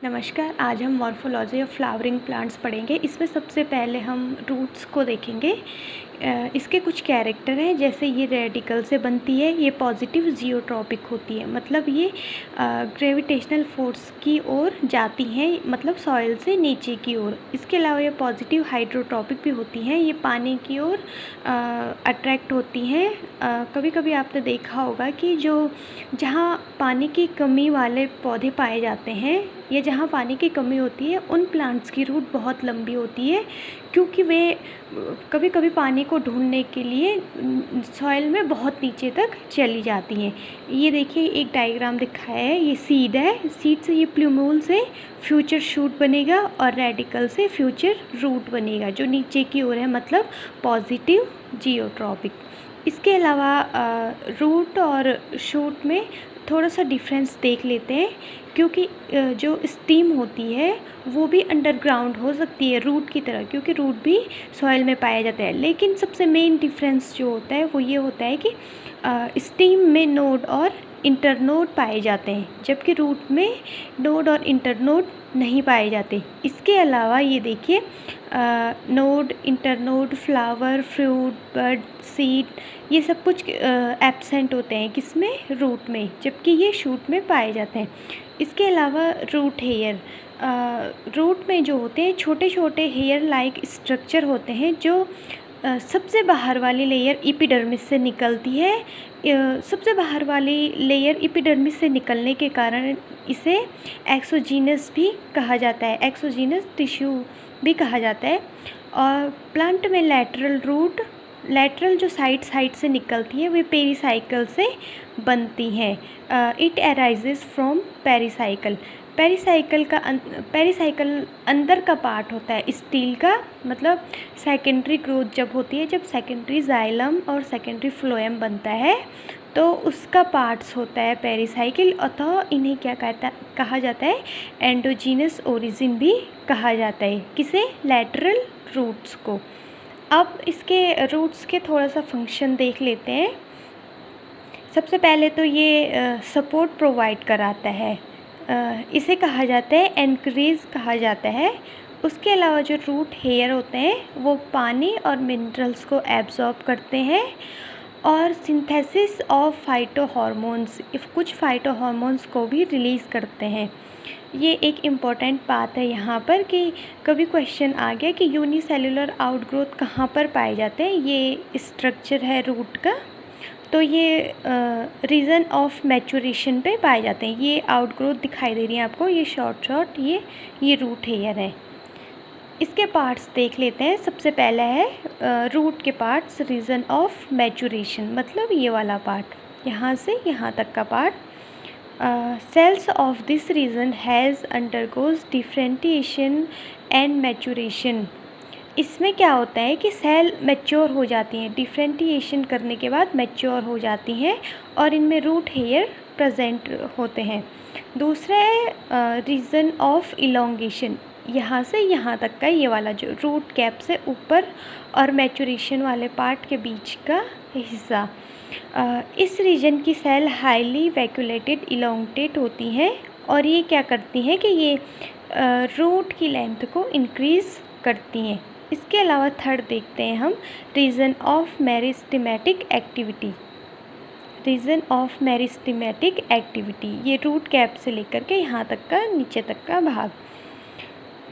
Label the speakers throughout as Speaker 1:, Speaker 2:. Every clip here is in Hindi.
Speaker 1: नमस्कार। आज हम मॉर्फोलॉजी ऑफ फ्लावरिंग प्लांट्स पढ़ेंगे। इसमें सबसे पहले हम रूट्स को देखेंगे। इसके कुछ कैरेक्टर हैं, जैसे ये रेडिकल से बनती है, ये पॉजिटिव जियोट्रॉपिक होती है, मतलब ये ग्रेविटेशनल फोर्स की ओर जाती हैं, मतलब सॉइल से नीचे की ओर। इसके अलावा ये पॉजिटिव हाइड्रोट्रॉपिक भी होती हैं, ये पानी की ओर अट्रैक्ट होती हैं। कभी कभी आपने देखा होगा कि जहाँ पानी की कमी वाले पौधे पाए जाते हैं या जहाँ पानी की कमी होती है, उन प्लांट्स की रूट बहुत लंबी होती है, क्योंकि वे कभी कभी पानी को ढूंढने के लिए सॉइल में बहुत नीचे तक चली जाती हैं। ये देखिए, एक डायग्राम दिखाया है, ये सीड है। सीड से ये प्लूम्यूल से फ्यूचर शूट बनेगा और रेडिकल से फ्यूचर रूट बनेगा, जो नीचे की ओर है, मतलब पॉजिटिव जियोट्रॉपिक। इसके अलावा रूट और शूट में थोड़ा सा डिफरेंस देख लेते हैं, क्योंकि जो स्टीम होती है वो भी अंडरग्राउंड हो सकती है रूट की तरह, क्योंकि रूट भी सॉइल में पाया जाता है। लेकिन सबसे मेन डिफरेंस जो होता है वो ये होता है कि स्टीम में नोड और इंटरनोड पाए जाते हैं, जबकि रूट में नोड और इंटरनोड नहीं पाए जाते। इसके अलावा ये देखिए, नोड, इंटरनोड, फ्लावर, फ्रूट, बड, सीड, ये सब कुछ एब्सेंट होते हैं किसमें, रूट में, जबकि ये शूट में पाए जाते हैं। इसके अलावा रूट हेयर, रूट में जो होते हैं छोटे छोटे हेयर लाइक स्ट्रक्चर होते हैं, जो सबसे बाहर वाली लेयर एपिडर्मिस से निकलती है। सबसे बाहर वाली लेयर एपिडर्मिस से निकलने के कारण इसे एक्सोजीनस भी कहा जाता है, एक्सोजीनस टिश्यू भी कहा जाता है। और प्लांट में लेटरल रूट, लेटरल जो साइड से निकलती है, वे पेरीसाइकल से बनती हैं। It arises from pericycle. Pericycle अंदर का पार्ट होता है स्टील का, मतलब सेकेंडरी ग्रोथ जब होती है, जब सेकेंडरी जाइलम और सेकेंडरी फ्लोएम बनता है, तो उसका पार्ट्स होता है पेरीसाइकिल, अतः इन्हें क्या कहा जाता है, एंडोजीनस ओरिजिन भी कहा जाता है। किसे, लेटरल रूट्स को। अब इसके रूट्स के थोड़ा सा फंक्शन देख लेते हैं। सबसे पहले तो ये सपोर्ट प्रोवाइड कराता है, इसे कहा जाता है एनकरेज कहा जाता है। उसके अलावा जो रूट हेयर होते हैं वो पानी और मिनरल्स को एब्जॉर्ब करते हैं और सिंथेसिस ऑफ फाइटोहॉर्मोन्स, कुछ फाइटोहॉर्मोन्स को भी रिलीज़ करते हैं। ये एक इम्पॉर्टेंट बात है यहाँ पर कि कभी क्वेश्चन आ गया कि यूनिसेलुलर आउटग्रोथ कहाँ पर पाए जाते हैं। ये स्ट्रक्चर है रूट का, तो ये रीजन ऑफ मैचुरेशन पे पाए जाते हैं। ये आउटग्रोथ दिखाई दे रही है आपको, ये शॉर्ट ये रूट हेयर है। इसके पार्ट्स देख लेते हैं। सबसे पहला है रूट के पार्ट्स, रीजन ऑफ मैचुरेशन, मतलब ये वाला पार्ट, यहाँ से यहाँ तक का part. Cells of this region has undergoes differentiation and maturation. इसमें क्या होता है कि सेल मैच्योर हो जाती हैं, डिफरेंटिएशन करने के बाद मैच्योर हो जाती हैं और इनमें रूट हेयर प्रेजेंट होते हैं। दूसरा है रीजन ऑफ इलोंगेशन, यहाँ से यहाँ तक का ये वाला जो रूट कैप से ऊपर और मैचुरेशन वाले पार्ट के बीच का हिस्सा। इस रीजन की सेल हाईली वैक्यूलेटेड इलोंगेटेड होती हैं और ये क्या करती हैं कि ये रूट की लेंथ को इंक्रीज़ करती हैं। इसके अलावा थर्ड देखते हैं हम, region of meristematic activity. Region of meristematic activity, ये रूट कैप से लेकर के यहाँ तक का, नीचे तक का भाग।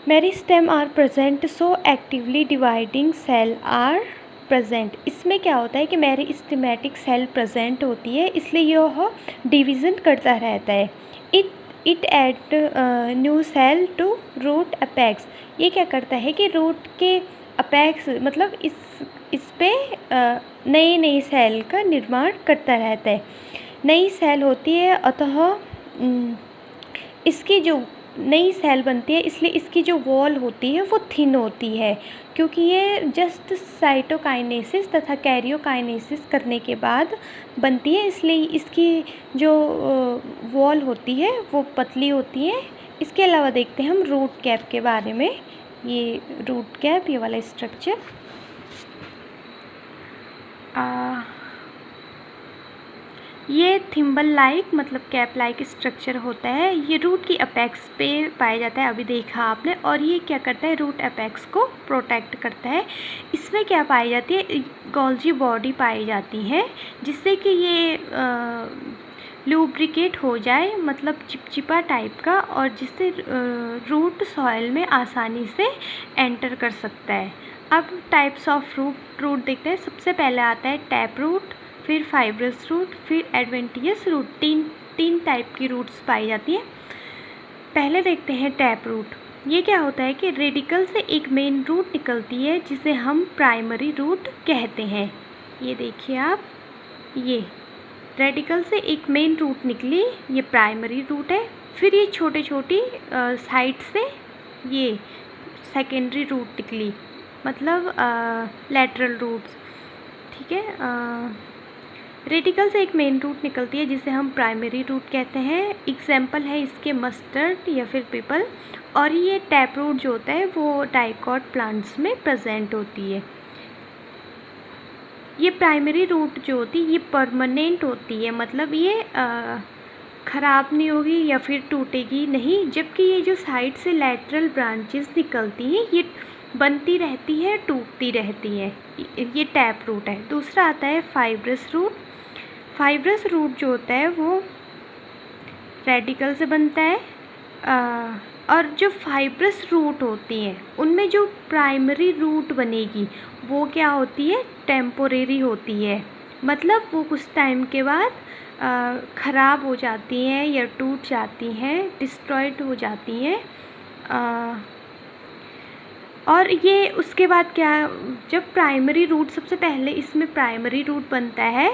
Speaker 1: Meristem are present so actively dividing cell are present. इसमें क्या होता है कि मेरिस्टेमेटिक सेल प्रेजेंट होती है, इसलिए यह डिवीज़न करता रहता है। It add new cell to root apex. ये क्या करता है कि रूट के अपेक्स, मतलब इस पे नई सेल का निर्माण करता रहता है। नई सेल होती है, अतः इसकी जो नई सेल बनती है, इसलिए इसकी जो वॉल होती है वो थिन होती है, क्योंकि ये जस्ट साइटोकाइनेसिस तथा कैरियोकाइनेसिस करने के बाद बनती है, इसलिए इसकी जो वॉल होती है वो पतली होती है। इसके अलावा देखते हैं हम रूट कैप के बारे में। ये रूट कैप, ये वाला स्ट्रक्चर, ये थिम्बल लाइक मतलब कैप लाइक स्ट्रक्चर होता है। ये रूट की अपेक्स पे पाया जाता है, अभी देखा आपने। और ये क्या करता है, रूट अपेक्स को प्रोटेक्ट करता है। इसमें क्या पाई जाती है, गोल्जी बॉडी पाई जाती है, जिससे कि ये लुब्रिकेट हो जाए, मतलब चिपचिपा टाइप का, और जिससे रूट सॉइल में आसानी से एंटर कर सकता है। अब टाइप्स ऑफ रूट देखते हैं। सबसे पहले आता है टैप रूट, फिर फाइब्रस रूट, फिर एडवेंटियस रूट। तीन टाइप की रूट्स पाई जाती हैं। पहले देखते हैं टैप रूट। ये क्या होता है कि रेडिकल से एक मेन रूट निकलती है, जिसे हम प्राइमरी रूट कहते हैं। ये देखिए आप, ये रेडिकल से एक मेन रूट निकली, ये प्राइमरी रूट है। फिर ये छोटी छोटी साइड से ये सेकेंडरी रूट निकली, मतलब लैटरल रूट्स, ठीक है। रेडिकल से एक मेन रूट निकलती है, जिसे हम प्राइमरी रूट कहते हैं। एग्जाम्पल है इसके मस्टर्ड या फिर पीपल। और ये टैप रूट जो होता है वो डाइकॉट प्लांट्स में प्रेजेंट होती है। ये प्राइमरी रूट जो होती है ये परमानेंट होती है, मतलब ये ख़राब नहीं होगी या फिर टूटेगी नहीं। जबकि ये जो साइड से लैटरल ब्रांचेस निकलती हैं ये बनती रहती है, टूटती रहती है। ये टैप रूट है। दूसरा आता है फाइब्रस रूट। फाइब्रस रूट जो होता है वो रेडिकल से बनता है। और जो फाइब्रस रूट होती हैं उनमें जो प्राइमरी रूट बनेगी वो क्या होती है, टेम्पोरेरी होती है। मतलब वो कुछ टाइम के बाद ख़राब हो जाती हैं या टूट जाती हैं, डिस्ट्रॉयड हो जाती हैं। और ये उसके बाद क्या, जब प्राइमरी रूट, सबसे पहले इसमें प्राइमरी रूट बनता है,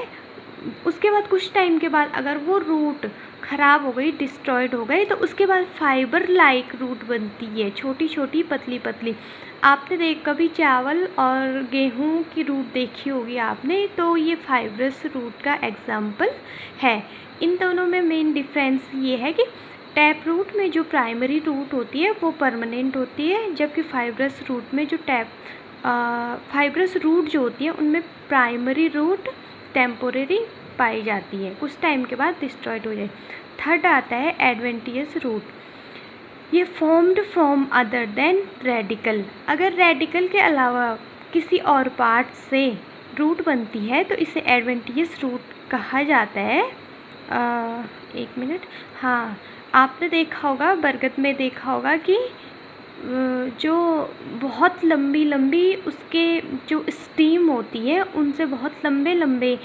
Speaker 1: उसके बाद कुछ टाइम के बाद अगर वो रूट ख़राब हो गई, डिस्ट्रॉयड हो गई, तो उसके बाद फाइबर लाइक रूट बनती है, छोटी छोटी पतली पतली। आपने कभी चावल और गेहूं की रूट देखी होगी आपने, तो ये फाइब्रस रूट का एग्जाम्पल है। इन दोनों में मेन डिफरेंस ये है कि टैप रूट में जो प्राइमरी रूट होती है वो परमानेंट होती है, जबकि फाइब्रस रूट में जो फाइब्रस रूट जो होती है उनमें प्राइमरी रूट टेम्पोरेरी पाई जाती है, कुछ टाइम के बाद डिस्ट्रॉयड हो जाए। थर्ड आता है एडवेंटियस रूट। ये formed from other than radical. अगर रेडिकल के अलावा किसी और पार्ट से रूट बनती है तो इसे एडवेंटियस रूट कहा जाता है। एक मिनट, हाँ, आपने देखा होगा, बरगद में देखा होगा कि जो बहुत लंबी लंबी उसके जो स्टीम होती है उनसे बहुत लंबे लंबे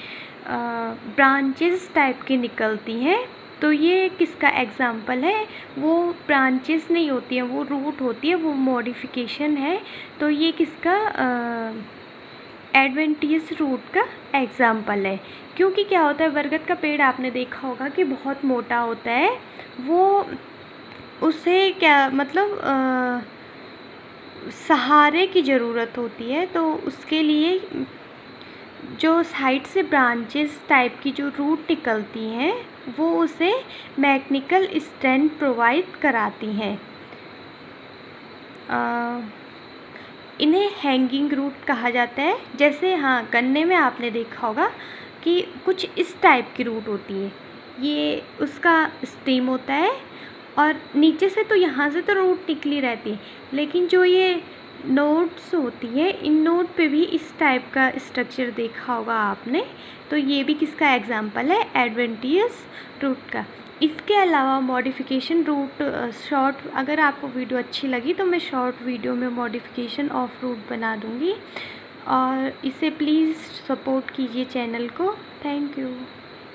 Speaker 1: ब्रांचेस टाइप की निकलती हैं। तो ये किसका एग्जाम्पल है, वो ब्रांचेस नहीं होती हैं, वो रूट होती है, वो मॉडिफिकेशन है। तो ये किसका, एडवेंटियस रूट का एग्जाम्पल है। क्योंकि क्या होता है, बरगद का पेड़ आपने देखा होगा कि बहुत मोटा होता है, वो उसे क्या मतलब सहारे की ज़रूरत होती है। तो उसके लिए जो साइड से ब्रांचेस टाइप की जो रूट निकलती हैं वो उसे मैकेनिकल स्ट्रेंथ प्रोवाइड कराती हैं। इन्हें हैंगिंग रूट कहा जाता है। जैसे हाँ, गन्ने में आपने देखा होगा कि कुछ इस टाइप की रूट होती है, ये उसका स्टेम होता है और नीचे से तो यहाँ से तो रूट निकली रहती है, लेकिन जो ये नोड्स होती है इन नोड पे भी इस टाइप का स्ट्रक्चर देखा होगा आपने। तो ये भी किसका एग्जाम्पल है, एडवेंटियस रूट का। इसके अलावा मॉडिफिकेशन रूट शॉर्ट, अगर आपको वीडियो अच्छी लगी तो मैं शॉर्ट वीडियो में मॉडिफिकेशन ऑफ रूट बना दूँगी, और इसे प्लीज़ सपोर्ट कीजिए चैनल को। Thank you.